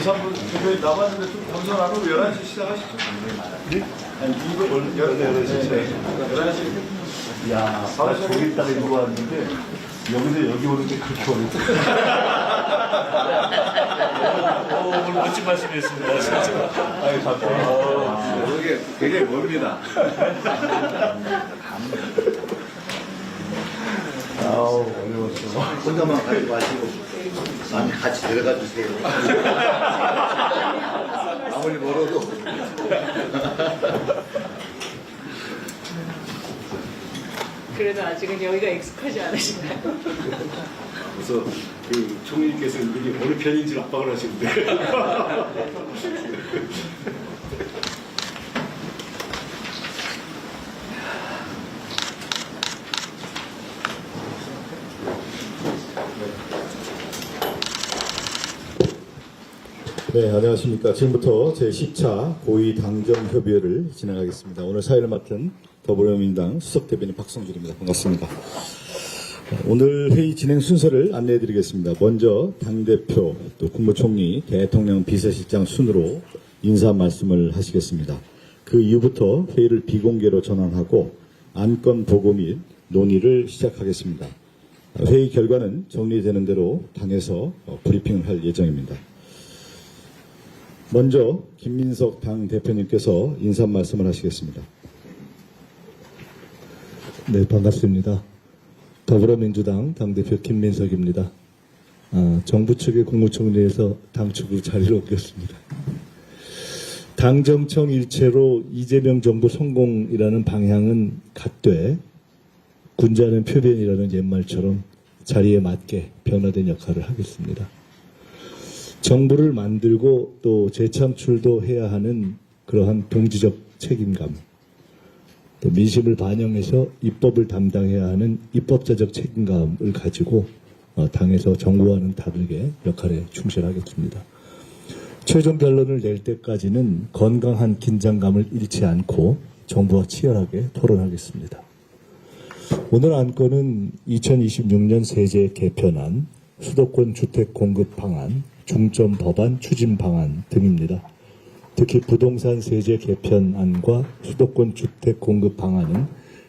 3분 저희 남았는데 좀 겸손하고 11시 시작하시죠. 네? 아니, 이거 원래 11시. 11시. 야, 나 저기 있다가 이거 왔는데, 여기서 여기 오는 게 그렇게 어렵다. 오늘 멋진 말씀이었습니다. 진짜. 아니, 갑자기. 이게 굉장히 멉니다. 아우, 어려웠어. 혼자만 가지 마시고 많이 같이 데려가 주세요. 아무리 멀어도. 그래도 아직은 여기가 익숙하지 않으신가요? 그래서 그 총리께서 이게 어느 편인지 압박을 하시는데. 네, 안녕하십니까. 지금부터 제10차 고위 당정협의회를 진행하겠습니다. 오늘 사회를 맡은 더불어민주당 수석대변인 박성준입니다. 반갑습니다. 오늘 회의 진행 순서를 안내해 드리겠습니다. 먼저 당대표, 또 국무총리, 대통령 비서실장 순으로 인사 말씀을 하시겠습니다. 그 이후부터 회의를 비공개로 전환하고 안건 보고 및 논의를 시작하겠습니다. 회의 결과는 정리되는 대로 당에서 브리핑을 할 예정입니다. 먼저 김민석 당 대표님께서 인사 말씀을 하시겠습니다. 네, 반갑습니다. 더불어민주당 당대표 김민석입니다. 정부 측의 국무총리에서 당 측으로 자리를 옮겼습니다. 당정청 일체로 이재명 정부 성공이라는 방향은 갖되 군자는 표변이라는 옛말처럼 자리에 맞게 변화된 역할을 하겠습니다. 정부를 만들고 또 재창출도 해야 하는 그러한 동지적 책임감, 또 민심을 반영해서 입법을 담당해야 하는 입법자적 책임감을 가지고 당에서 정부와는 다르게 역할에 충실하겠습니다. 최종 결론을 낼 때까지는 건강한 긴장감을 잃지 않고 정부와 치열하게 토론하겠습니다. 오늘 안건은 2026년 세제 개편안, 수도권 주택 공급 방안, 중점 법안 추진 방안 등입니다. 특히 부동산 세제 개편안과 수도권 주택 공급 방안은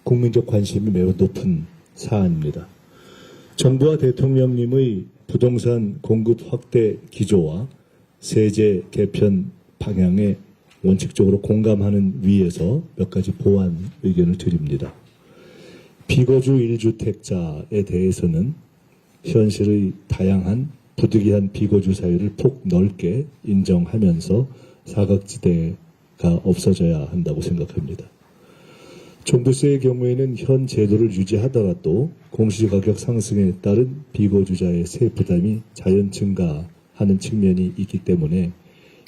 국민적 관심이 매우 높은 사안입니다. 정부와 대통령님의 부동산 공급 확대 기조와 세제 개편 방향에 원칙적으로 공감하는 위에서 몇 가지 보완 의견을 드립니다. 비거주 1주택자에 대해서는 현실의 다양한 부득이한 비거주 사유를 폭 넓게 인정하면서 사각지대가 없어져야 한다고 생각합니다. 종부세의 경우에는 현 제도를 유지하더라도 공시가격 상승에 따른 비거주자의 세 부담이 자연 증가하는 측면이 있기 때문에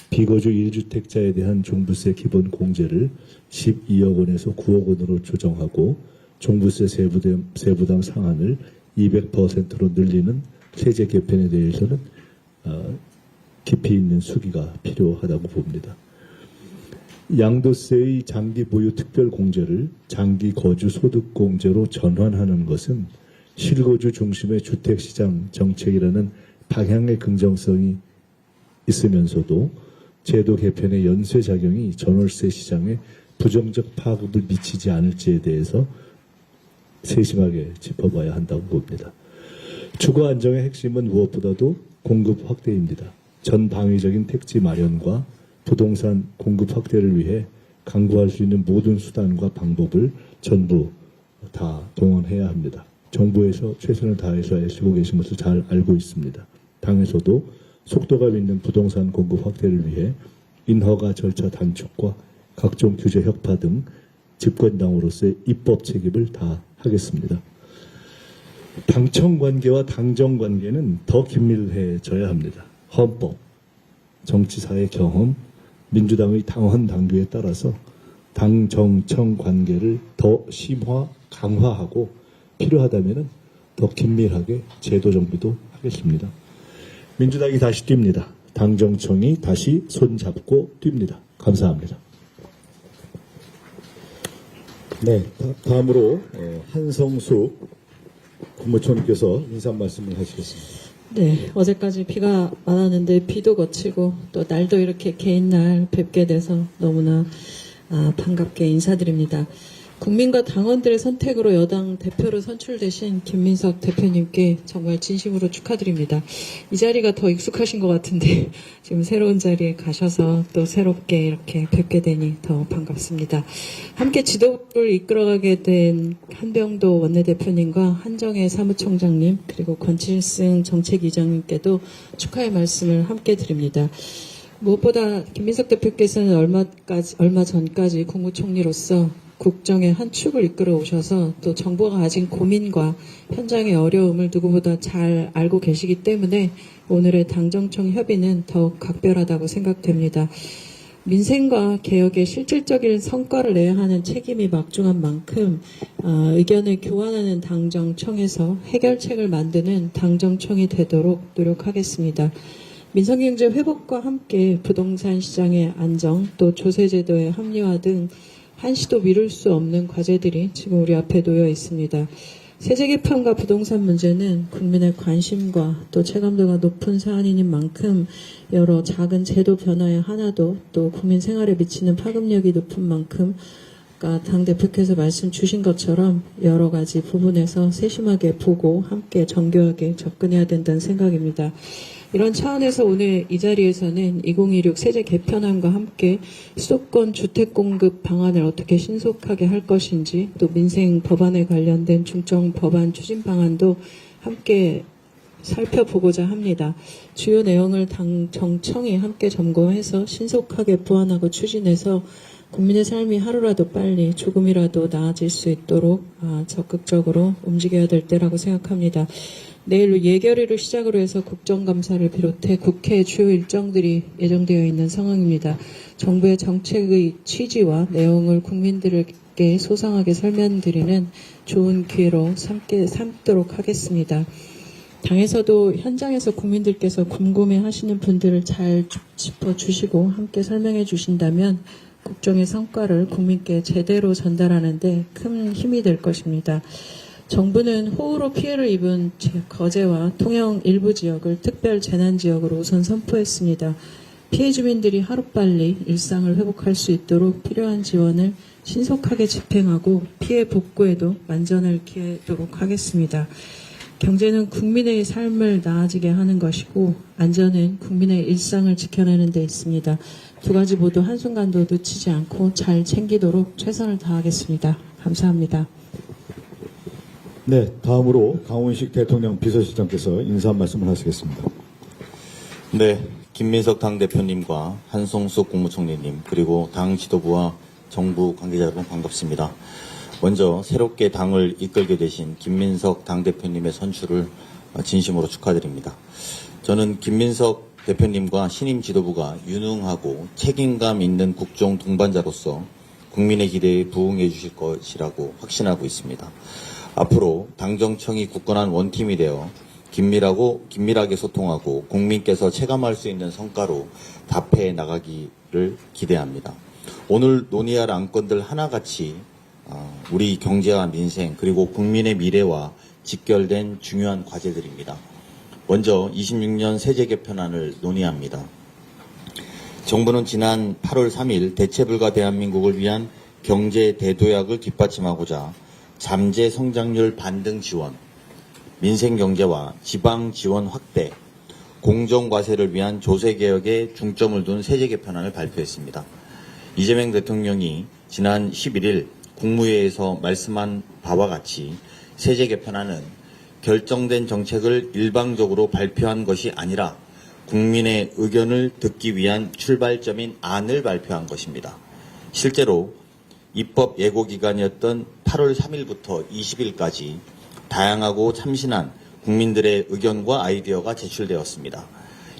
비거주 1주택자에 대한 종부세 기본 공제를 12억 원에서 9억 원으로 조정하고 종부세 세부담 상한을 200%로 늘리는 세제 개편에 대해서는 깊이 있는 수기가 필요하다고 봅니다. 양도세의 장기 보유 특별 공제를 장기 거주 소득 공제로 전환하는 것은 실거주 중심의 주택시장 정책이라는 방향의 긍정성이 있으면서도 제도 개편의 연쇄 작용이 전월세 시장에 부정적 파급을 미치지 않을지에 대해서 세심하게 짚어봐야 한다고 봅니다. 주거 안정의 핵심은 무엇보다도 공급 확대입니다. 전방위적인 택지 마련과 부동산 공급 확대를 위해 강구할 수 있는 모든 수단과 방법을 전부 다 동원해야 합니다. 정부에서 최선을 다해서 애쓰고 계신 것을 잘 알고 있습니다. 당에서도 속도감 있는 부동산 공급 확대를 위해 인허가 절차 단축과 각종 규제 혁파 등 집권당으로서의 입법 책임을 다 하겠습니다. 당청 관계와 당정 관계는 더 긴밀해져야 합니다. 헌법, 정치사의 경험, 민주당의 당헌 당규에 따라서 당정청 관계를 더 심화, 강화하고 필요하다면 더 긴밀하게 제도 정비도 하겠습니다. 민주당이 다시 뜁니다. 당정청이 다시 손잡고 뜁니다. 감사합니다. 네, 다음으로 한성수 국무총리께서 인사 말씀을 하시겠습니다. 네, 어제까지 비가 많았는데 비도 거치고 또 날도 이렇게 개인 날 뵙게 돼서 너무나 반갑게 인사드립니다. 국민과 당원들의 선택으로 여당 대표로 선출되신 김민석 대표님께 정말 진심으로 축하드립니다. 이 자리가 더 익숙하신 것 같은데 지금 새로운 자리에 가셔서 또 새롭게 이렇게 뵙게 되니 더 반갑습니다. 함께 지도부를 이끌어가게 된 한병도 원내대표님과 한정혜 사무총장님 그리고 권칠승 정책위장님께도 축하의 말씀을 함께 드립니다. 무엇보다 김민석 대표께서는 얼마 전까지 국무총리로서 국정의 한 축을 이끌어 오셔서 또 정부가 가진 고민과 현장의 어려움을 누구보다 잘 알고 계시기 때문에 오늘의 당정청 협의는 더욱 각별하다고 생각됩니다. 민생과 개혁에 실질적인 성과를 내야 하는 책임이 막중한 만큼 의견을 교환하는 당정청에서 해결책을 만드는 당정청이 되도록 노력하겠습니다. 민생경제 회복과 함께 부동산 시장의 안정, 또 조세제도의 합리화 등 한시도 미룰 수 없는 과제들이 지금 우리 앞에 놓여 있습니다. 세제 개편과 부동산 문제는 국민의 관심과 또 체감도가 높은 사안인 만큼 여러 작은 제도 변화의 하나도 또 국민 생활에 미치는 파급력이 높은 만큼 당대표께서 말씀 주신 것처럼 여러 가지 부분에서 세심하게 보고 함께 정교하게 접근해야 된다는 생각입니다. 이런 차원에서 오늘 이 자리에서는 2016 세제 개편안과 함께 수도권 주택 공급 방안을 어떻게 신속하게 할 것인지 또 민생 법안에 관련된 중점 법안 추진 방안도 함께 살펴보고자 합니다. 주요 내용을 당정청이 함께 점검해서 신속하게 보완하고 추진해서 국민의 삶이 하루라도 빨리 조금이라도 나아질 수 있도록 적극적으로 움직여야 될 때라고 생각합니다. 내일 예결위를 시작으로 해서 국정감사를 비롯해 국회 주요 일정들이 예정되어 있는 상황입니다. 정부의 정책의 취지와 내용을 국민들에게 소상하게 설명드리는 좋은 기회로 삼도록 하겠습니다. 당에서도 현장에서 국민들께서 궁금해하시는 분들을 잘 짚어주시고 함께 설명해 주신다면 국정의 성과를 국민께 제대로 전달하는 데 큰 힘이 될 것입니다. 정부는 호우로 피해를 입은 거제와 통영 일부 지역을 특별 재난지역으로 우선 선포했습니다. 피해 주민들이 하루빨리 일상을 회복할 수 있도록 필요한 지원을 신속하게 집행하고 피해 복구에도 만전을 기하도록 하겠습니다. 경제는 국민의 삶을 나아지게 하는 것이고 안전은 국민의 일상을 지켜내는 데 있습니다. 두 가지 모두 한순간도 놓치지 않고 잘 챙기도록 최선을 다하겠습니다. 감사합니다. 네, 다음으로 강원식 대통령 비서실장께서 인사 한 말씀을 하시겠습니다. 네, 김민석 당대표님과 한송숙 국무총리님 그리고 당 지도부와 정부 관계자 여러분 반갑습니다. 먼저 새롭게 당을 이끌게 되신 김민석 당대표님의 선출을 진심으로 축하드립니다. 저는 김민석 대표님과 신임 지도부가 유능하고 책임감 있는 국정 동반자로서 국민의 기대에 부응해 주실 것이라고 확신하고 있습니다. 앞으로 당정청이 굳건한 원팀이 되어 긴밀하게 소통하고 국민께서 체감할 수 있는 성과로 답해 나가기를 기대합니다. 오늘 논의할 안건들 하나같이 우리 경제와 민생 그리고 국민의 미래와 직결된 중요한 과제들입니다. 먼저 26년 세제 개편안을 논의합니다. 정부는 지난 8월 3일 대체불가 대한민국을 위한 경제 대도약을 뒷받침하고자 잠재 성장률 반등 지원, 민생 경제와 지방 지원 확대, 공정과세를 위한 조세 개혁에 중점을 둔 세제 개편안을 발표했습니다. 이재명 대통령이 지난 11일 국무회의에서 말씀한 바와 같이 세제 개편안은 결정된 정책을 일방적으로 발표한 것이 아니라 국민의 의견을 듣기 위한 출발점인 안을 발표한 것입니다. 실제로 입법 예고 기간이었던 8월 3일부터 20일까지 다양하고 참신한 국민들의 의견과 아이디어가 제출되었습니다.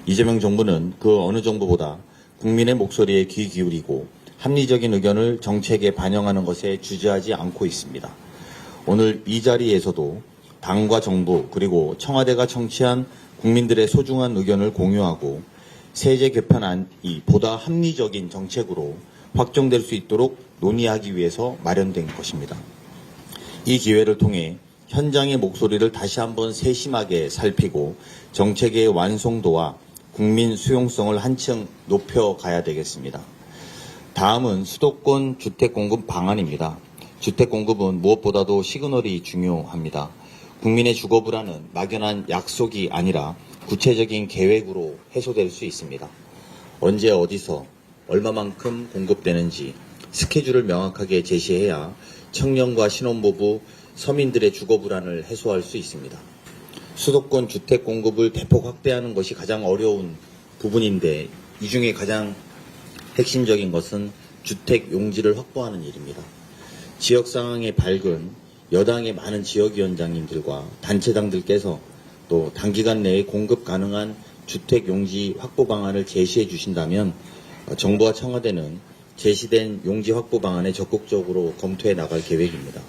이재명 정부는 그 어느 정부보다 국민의 목소리에 귀 기울이고 합리적인 의견을 정책에 반영하는 것에 주저하지 않고 있습니다. 오늘 이 자리에서도 당과 정부 그리고 청와대가 청취한 국민들의 소중한 의견을 공유하고 세제 개편안이 보다 합리적인 정책으로 확정될 수 있도록 논의하기 위해서 마련된 것입니다. 이 기회를 통해 현장의 목소리를 다시 한번 세심하게 살피고 정책의 완성도와 국민 수용성을 한층 높여가야 되겠습니다. 다음은 수도권 주택공급 방안입니다. 주택공급은 무엇보다도 시그널이 중요합니다. 국민의 주거불안은 막연한 약속이 아니라 구체적인 계획으로 해소될 수 있습니다. 언제 어디서 얼마만큼 공급되는지 스케줄을 명확하게 제시해야 청년과 신혼부부, 서민들의 주거불안을 해소할 수 있습니다. 수도권 주택 공급을 대폭 확대하는 것이 가장 어려운 부분인데 이 중에 가장 핵심적인 것은 주택 용지를 확보하는 일입니다. 지역 상황에 밝은 여당의 많은 지역위원장님들과 단체장들께서 또 단기간 내에 공급 가능한 주택 용지 확보 방안을 제시해 주신다면 정부와 청와대는 제시된 용지 확보 방안에 적극적으로 검토해 나갈 계획입니다.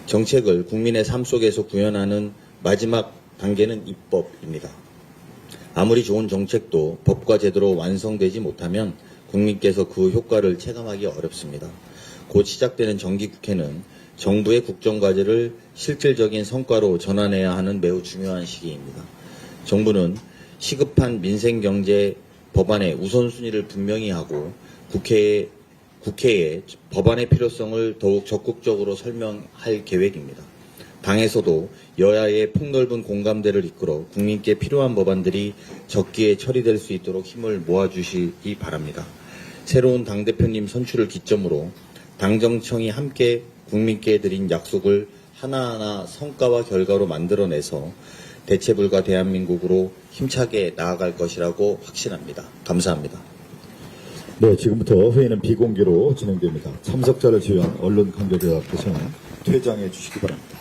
정책을 국민의 삶 속에서 구현하는 마지막 단계는 입법입니다. 아무리 좋은 정책도 법과 제도로 완성되지 못하면 국민께서 그 효과를 체감하기 어렵습니다. 곧 시작되는 정기국회는 정부의 국정과제를 실질적인 성과로 전환해야 하는 매우 중요한 시기입니다. 정부는 시급한 민생경제 법안의 우선순위를 분명히 하고 국회에 법안의 필요성을 더욱 적극적으로 설명할 계획입니다. 당에서도 여야의 폭넓은 공감대를 이끌어 국민께 필요한 법안들이 적기에 처리될 수 있도록 힘을 모아주시기 바랍니다. 새로운 당대표님 선출을 기점으로 당정청이 함께 국민께 드린 약속을 하나하나 성과와 결과로 만들어내서 대체불가 대한민국으로 힘차게 나아갈 것이라고 확신합니다. 감사합니다. 네, 지금부터 회의는 비공개로 진행됩니다. 참석자를 제외한 언론 관계자께서는 퇴장해 주시기 바랍니다.